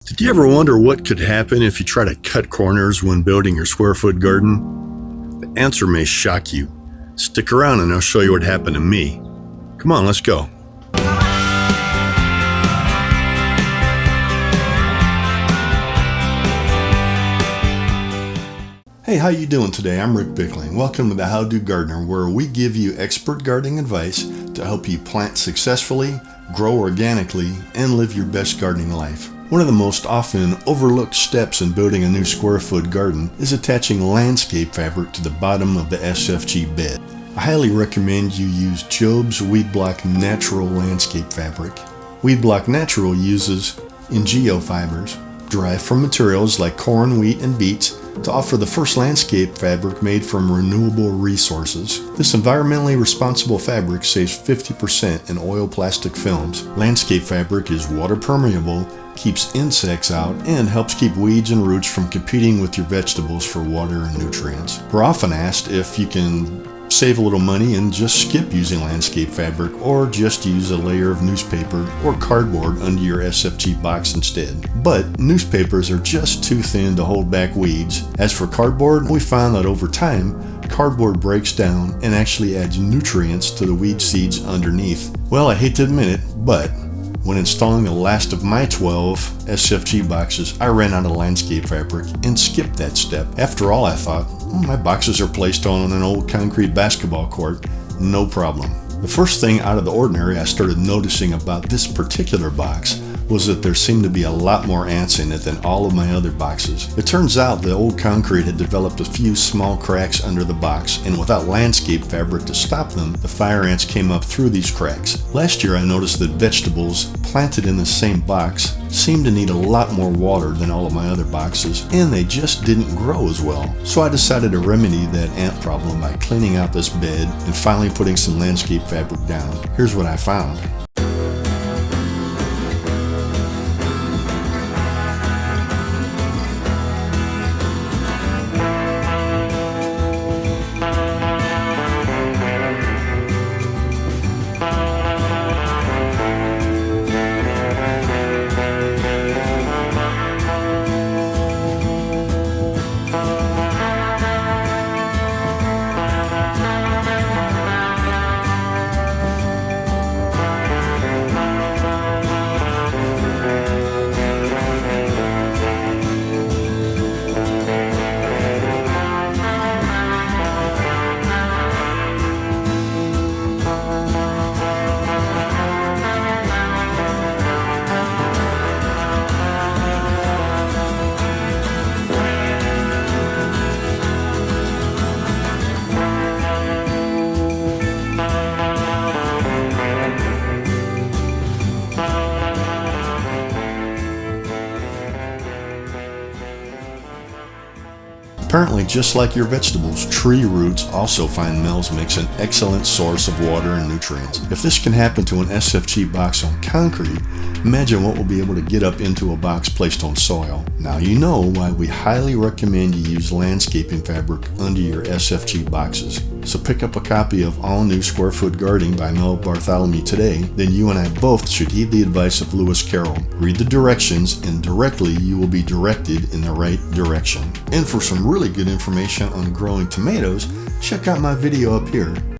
Did you ever wonder what could happen if you try to cut corners when building your square foot garden? The answer may shock you. Stick around and I'll show you what happened to me. Come on, let's go. Hey, how you doing today? I'm Rick Bickling. Welcome to the How Do Gardener, where we give you expert gardening advice to help you plant successfully, grow organically, and live your best gardening life. One of the most often overlooked steps in building a new square foot garden is attaching landscape fabric to the bottom of the SFG bed. I highly recommend you use Job's Weedblock Natural Landscape Fabric. Weedblock Natural uses Ingeo fibers, derived from materials like corn, wheat, and beets, to offer the first landscape fabric made from renewable resources. This environmentally responsible fabric saves 50% in oil plastic films. Landscape fabric is water permeable, keeps insects out, and helps keep weeds and roots from competing with your vegetables for water and nutrients. We're often asked if you can save a little money and just skip using landscape fabric, or just use a layer of newspaper or cardboard under your SFG box instead. But newspapers are just too thin to hold back weeds. As for cardboard, we found that over time, cardboard breaks down and actually adds nutrients to the weed seeds underneath. Well, I hate to admit it, but when installing the last of my 12 SFG boxes, I ran out of landscape fabric and skipped that step. After all, I thought, my boxes are placed on an old concrete basketball court, no problem. The first thing out of the ordinary I started noticing about this particular box was that there seemed to be a lot more ants in it than all of my other boxes. It turns out the old concrete had developed a few small cracks under the box, and without landscape fabric to stop them, the fire ants came up through these cracks. Last year I noticed that vegetables planted in the same box seemed to need a lot more water than all of my other boxes, and they just didn't grow as well. So I decided to remedy that ant problem by cleaning out this bed and finally putting some landscape fabric down. Here's what I found. Apparently, just like your vegetables, tree roots also find Mel's Mix an excellent source of water and nutrients. If this can happen to an SFG box on concrete, imagine what we'll be able to get up into a box placed on soil. Now you know why we highly recommend you use landscaping fabric under your SFG boxes. So pick up a copy of All New Square Foot Gardening by Mel Bartholomew today, then you and I both should heed the advice of Lewis Carroll. Read the directions and directly you will be directed in the right direction. And for some really good information on growing tomatoes, check out my video up here.